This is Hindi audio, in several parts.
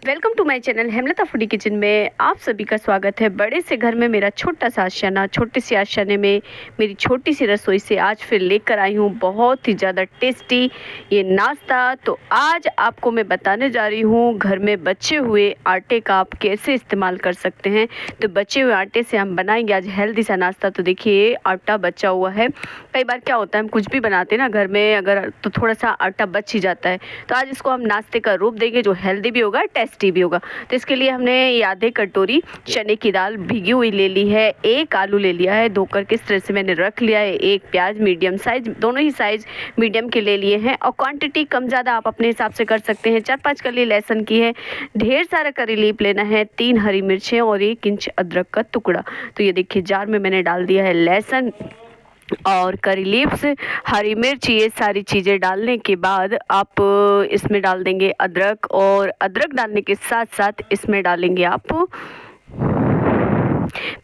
Welcome to my channel Hemlata foodie kitchen में आप सभी का स्वागत है। बड़े से घर में मेरा छोटा सा आशियाना, छोटे से आशियाने में मेरी छोटी सी रसोई से आज फिर लेकर आई हूँ बहुत ही ज़्यादा टेस्टी ये नाश्ता। तो आज आपको मैं बताने जा रही हूँ घर में बचे हुए आटे का आप कैसे इस्तेमाल कर सकते हैं। तो बचे हुए आटे से हम बनाएंगे आज हेल्दी सा नाश्ता। तो देखिए आटा बचा हुआ है। कई बार क्या होता है हम कुछ भी बनाते हैं ना घर में, अगर तो थोड़ा सा आटा बच ही जाता है। तो आज इसको हम नाश्ते का रूप देंगे जो हेल्दी भी होगा, टेस्टी भी होगा। तो इसके लिए हमने ये आधे कटोरी चने की दाल भिगी हुई ले ली है, एक आलू ले लिया है, धोकर किस तरह से मैंने रख लिया है, एक प्याज मीडियम साइज, दोनों ही साइज मीडियम के ले लिए हैं। और क्वांटिटी कम ज़्यादा आप अपने हिसाब से कर सकते हैं। 4-5 कली लहसुन की है, ढेर सारा करी लीफ लेना है, 3 हरी मिर्चें और 1 इंच अदरक का टुकड़ा। तो ये देखिए जार में मैंने डाल दिया है लहसुन और करी लीव्स, हरी मिर्च, ये सारी चीज़ें डालने के बाद आप इसमें डाल देंगे अदरक, और अदरक डालने के साथ साथ इसमें डालेंगे आप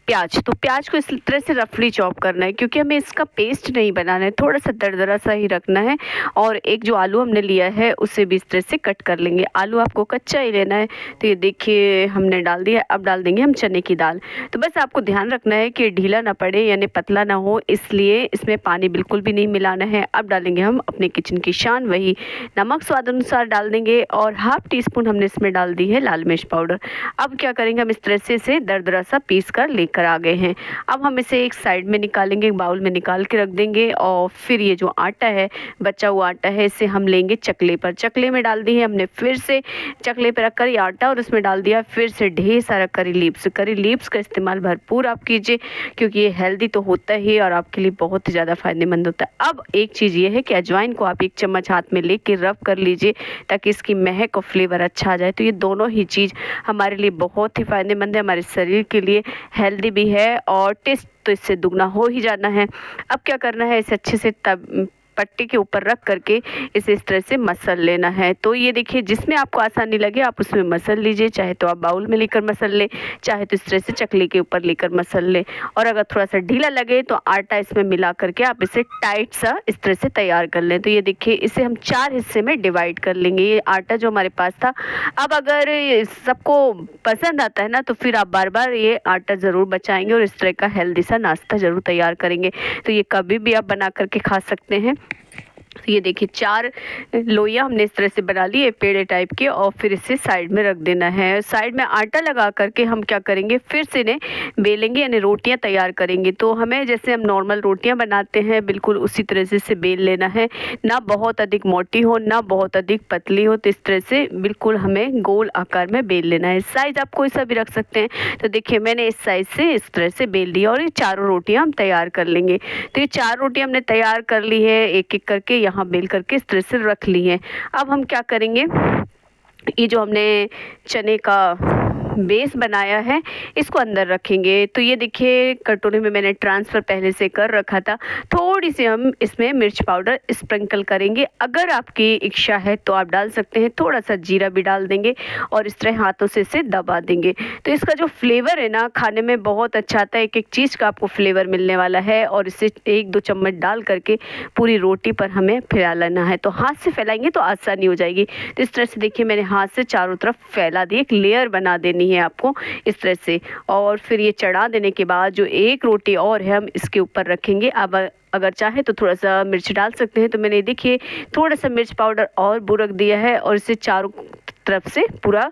प्याज। तो प्याज को इस तरह से रफली चॉप करना है क्योंकि हमें इसका पेस्ट नहीं बनाना है, थोड़ा सा दरदरा सा ही रखना है। और एक जो आलू हमने लिया है उसे भी इस तरह से कट कर लेंगे। आलू आपको कच्चा ही लेना है। तो ये देखिए हमने डाल दिया। अब डाल देंगे हम चने की दाल। तो बस आपको ध्यान रखना है कि ढीला ना पड़े यानी पतला ना हो, इसलिए इसमें पानी बिल्कुल भी नहीं मिलाना है। अब डालेंगे हम अपने किचन की शान, वही नमक स्वाद अनुसार डाल देंगे, और ½ टीस्पून हमने इसमें डाल दी है लाल मिर्च पाउडर। अब क्या करेंगे, हम इस तरह से इसे दरदरा सा पीस कर लेकर आ गए हैं। अब हम इसे एक साइड में निकालेंगे, एक बाउल में निकाल के रख देंगे। और फिर ये जो आटा है, बचा हुआ आटा है, इसे हम लेंगे चकले पर। चकले में डाल दी है हमने फिर से चकले पर रखकर ये आटा, और उसमें डाल दिया फिर से ढेर सारा करी लीव्स। करी लीव्स का इस्तेमाल भरपूर आप कीजिए क्योंकि ये हेल्दी तो होता ही और आपके लिए बहुत ही ज़्यादा फायदेमंद होता है। अब एक चीज़ ये है कि अजवाइन को आप 1 चम्मच हाथ में लेके रब कर लीजिए ताकि इसकी महक और फ्लेवर अच्छा आ जाए। तो ये दोनों ही चीज़ हमारे लिए बहुत ही फायदेमंद है, हमारे शरीर के लिए हेल्दी भी है और टेस्ट तो इससे दुगना हो ही जाना है। अब क्या करना है, इसे अच्छे से पट्टी के ऊपर रख करके इसे इस तरह से मसल लेना है। तो ये देखिए जिसमें आपको आसानी लगे आप उसमें मसल लीजिए, चाहे तो आप बाउल में लेकर मसल लें, चाहे तो इस तरह से चकले के ऊपर लेकर मसल लें। और अगर थोड़ा सा ढीला लगे तो आटा इसमें मिला करके आप इसे टाइट सा इस तरह से तैयार कर लें। तो ये देखिए इसे हम 4 हिस्से में डिवाइड कर लेंगे, ये आटा जो हमारे पास था। अब अगर सबको पसंद आता है ना तो फिर आप बार बार ये आटा ज़रूर बचाएंगे और इस तरह का हेल्दी सा नाश्ता ज़रूर तैयार करेंगे। तो ये कभी भी आप बना करके खा सकते हैं। तो ये देखिए 4 लोइयाँ हमने इस तरह से बना ली है पेड़े टाइप के, और फिर इसे साइड में रख देना है। साइड में आटा लगा करके हम क्या करेंगे, फिर से इन्हें बेलेंगे यानी रोटियां तैयार करेंगे। तो हमें जैसे हम नॉर्मल रोटियां बनाते हैं बिल्कुल उसी तरह से इसे बेल लेना है, ना बहुत अधिक मोटी हो ना बहुत अधिक पतली हो। तो इस तरह से बिल्कुल हमें गोल आकार में बेल लेना है। साइज़ आप कोई सा भी रख सकते हैं। तो देखिए मैंने इस साइज़ से इस तरह से बेल लिया और ये 4 रोटियाँ हम तैयार कर लेंगे। तो ये 4 रोटियाँ हमने तैयार कर ली है, एक एक करके यहाँ बेल करके इस तरह से रख ली है। अब हम क्या करेंगे, ये जो हमने चने का बेस बनाया है इसको अंदर रखेंगे। तो ये देखिए कटोरे में मैंने ट्रांसफ़र पहले से कर रखा था। थोड़ी सी हम इसमें मिर्च पाउडर स्प्रिंकल करेंगे, अगर आपकी इच्छा है तो आप डाल सकते हैं। थोड़ा सा जीरा भी डाल देंगे और इस तरह हाथों से इसे दबा देंगे। तो इसका जो फ्लेवर है ना खाने में बहुत अच्छा आता है, एक एक चीज़ का आपको फ्लेवर मिलने वाला है। और इसे 1-2 चम्मच डाल करके पूरी रोटी पर हमें फैला लेना है। तो हाथ से फैलाएंगे तो आसानी हो जाएगी। तो इस तरह से देखिए मैंने हाथ से चारों तरफ फैला दी, एक लेयर बना देनी है आपको इस तरह से। और फिर ये चढ़ा देने के बाद जो एक रोटी और है हम इसके ऊपर रखेंगे। अब अगर चाहे तो थोड़ा सा मिर्च डाल सकते हैं। तो मैंने देखिए थोड़ा सा मिर्च पाउडर और बुरक दिया है और इसे चारों तरफ से पूरा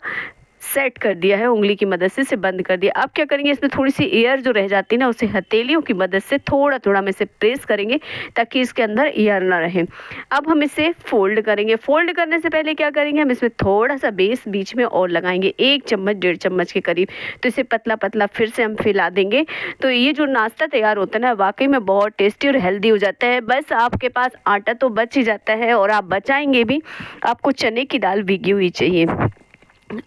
सेट कर दिया है, उंगली की मदद से इसे बंद कर दिया। अब क्या करेंगे, इसमें थोड़ी सी एयर जो रह जाती है ना उसे हथेलियों की मदद से थोड़ा थोड़ा हम इसे प्रेस करेंगे ताकि इसके अंदर एयर ना रहे। अब हम इसे फोल्ड करेंगे। फोल्ड करने से पहले क्या करेंगे, हम इसमें थोड़ा सा बेस बीच में और लगाएंगे, 1 चम्मच 1.5 चम्मच के करीब। तो इसे पतला पतला फिर से हम फैला देंगे। तो ये जो नाश्ता तैयार होता है ना वाकई में बहुत टेस्टी और हेल्दी हो जाता है। बस आपके पास आटा तो बच ही जाता है और आप बचाएंगे भी, आपको चने की दाल भिगी हुई चाहिए।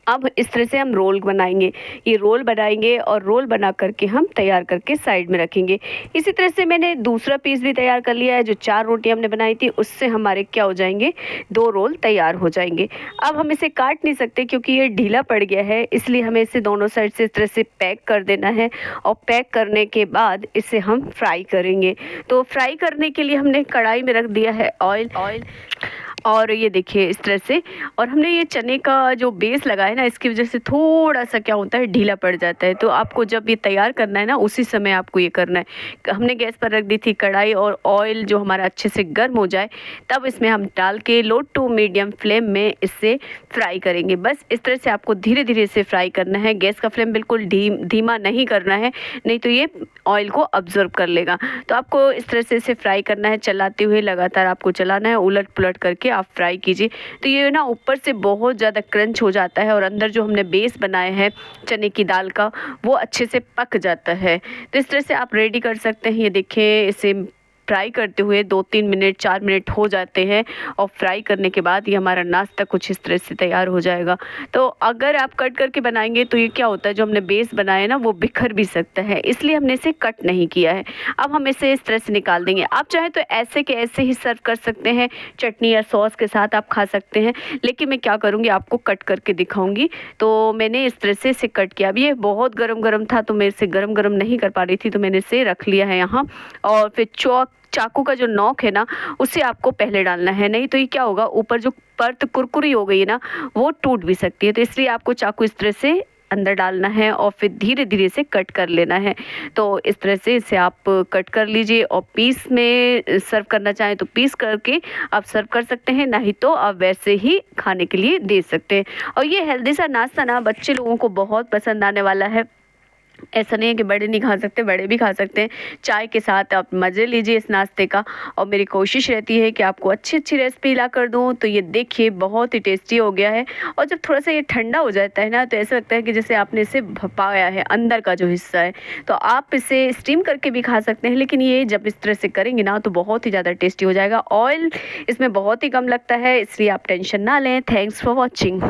अब इस तरह से हम रोल बनाएंगे, ये रोल बनाएंगे और रोल बना करके हम तैयार करके साइड में रखेंगे। इसी तरह से मैंने दूसरा पीस भी तैयार कर लिया है। जो 4 रोटी हमने बनाई थी उससे हमारे क्या हो जाएंगे, 2 रोल तैयार हो जाएंगे। अब हम इसे काट नहीं सकते क्योंकि ये ढीला पड़ गया है, इसलिए हमें इसे दोनों साइड से इस तरह से पैक कर देना है। और पैक करने के बाद इसे हम फ्राई करेंगे। तो फ्राई करने के लिए हमने कढ़ाई में रख दिया है ऑयल। और ये देखिए इस तरह से। और हमने ये चने का जो बेस लगाया है ना, इसकी वजह से थोड़ा सा क्या होता है, ढीला पड़ जाता है। तो आपको जब ये तैयार करना है ना, उसी समय आपको ये करना है। हमने गैस पर रख दी थी कढ़ाई, और ऑयल जो हमारा अच्छे से गर्म हो जाए तब इसमें हम डाल के लो टू मीडियम फ्लेम में इससे फ्राई करेंगे। बस इस तरह से आपको धीरे धीरे इसे फ्राई करना है। गैस का फ्लेम बिल्कुल धीमा नहीं करना है, नहीं तो ये ऑयल को अब्जॉर्ब कर लेगा। तो आपको इस तरह से इसे फ्राई करना है, चलाते हुए लगातार आपको चलाना है, उलट पुलट करके आप फ्राई कीजिए। तो ये ना ऊपर से बहुत ज़्यादा क्रंच हो जाता है, और अंदर जो हमने बेस बनाया है चने की दाल का, वो अच्छे से पक जाता है। तो इस तरह से आप रेडी कर सकते हैं। ये देखिए इसे फ्राई करते हुए 2-3 मिनट 4 मिनट हो जाते हैं, और फ्राई करने के बाद ये हमारा नाश्ता कुछ इस तरह से तैयार हो जाएगा। तो अगर आप कट करके बनाएंगे तो ये क्या होता है, जो हमने बेस बनाया है ना, वो बिखर भी सकता है, इसलिए हमने इसे कट नहीं किया है। अब हम इसे इस तरह से निकाल देंगे। आप चाहे तो ऐसे के ऐसे ही सर्व कर सकते हैं, चटनी या सॉस के साथ आप खा सकते हैं, लेकिन मैं क्या करूँगी, आपको कट करके दिखाऊंगी। तो मैंने इस तरह से इसे कट किया। अब ये बहुत गरम गरम था, तो मैं इसे गरम गरम नहीं कर पा रही थी, तो मैंने इसे रख लिया है यहाँ। और फिर चाकू का जो नोक है ना, उसे आपको पहले डालना है, नहीं तो ये क्या होगा, ऊपर जो परत कुरकुरी हो गई है ना, वो टूट भी सकती है। तो इसलिए आपको चाकू इस तरह से अंदर डालना है, और फिर धीरे धीरे से कट कर लेना है। तो इस तरह से इसे आप कट कर लीजिए, और पीस में सर्व करना चाहें तो पीस करके आप सर्व कर सकते हैं, नहीं तो आप वैसे ही खाने के लिए दे सकते हैं। और ये हेल्दी सा नाश्ता ना बच्चे लोगों को बहुत पसंद आने वाला है। ऐसा नहीं है कि बड़े नहीं खा सकते, बड़े भी खा सकते हैं। चाय के साथ आप मज़े लीजिए इस नाश्ते का। और मेरी कोशिश रहती है कि आपको अच्छी अच्छी रेसिपी ला कर दूँ। तो ये देखिए बहुत ही टेस्टी हो गया है। और जब थोड़ा सा ये ठंडा हो जाता है ना, तो ऐसा लगता है कि जैसे आपने इसे भपाया है, अंदर का जो हिस्सा है। तो आप इसे स्टीम करके भी खा सकते हैं, लेकिन ये जब इस तरह से करेंगे ना, तो बहुत ही ज़्यादा टेस्टी हो जाएगा। ऑयल इसमें बहुत ही कम लगता है, इसलिए आप टेंशन ना लें। Thanks for watching.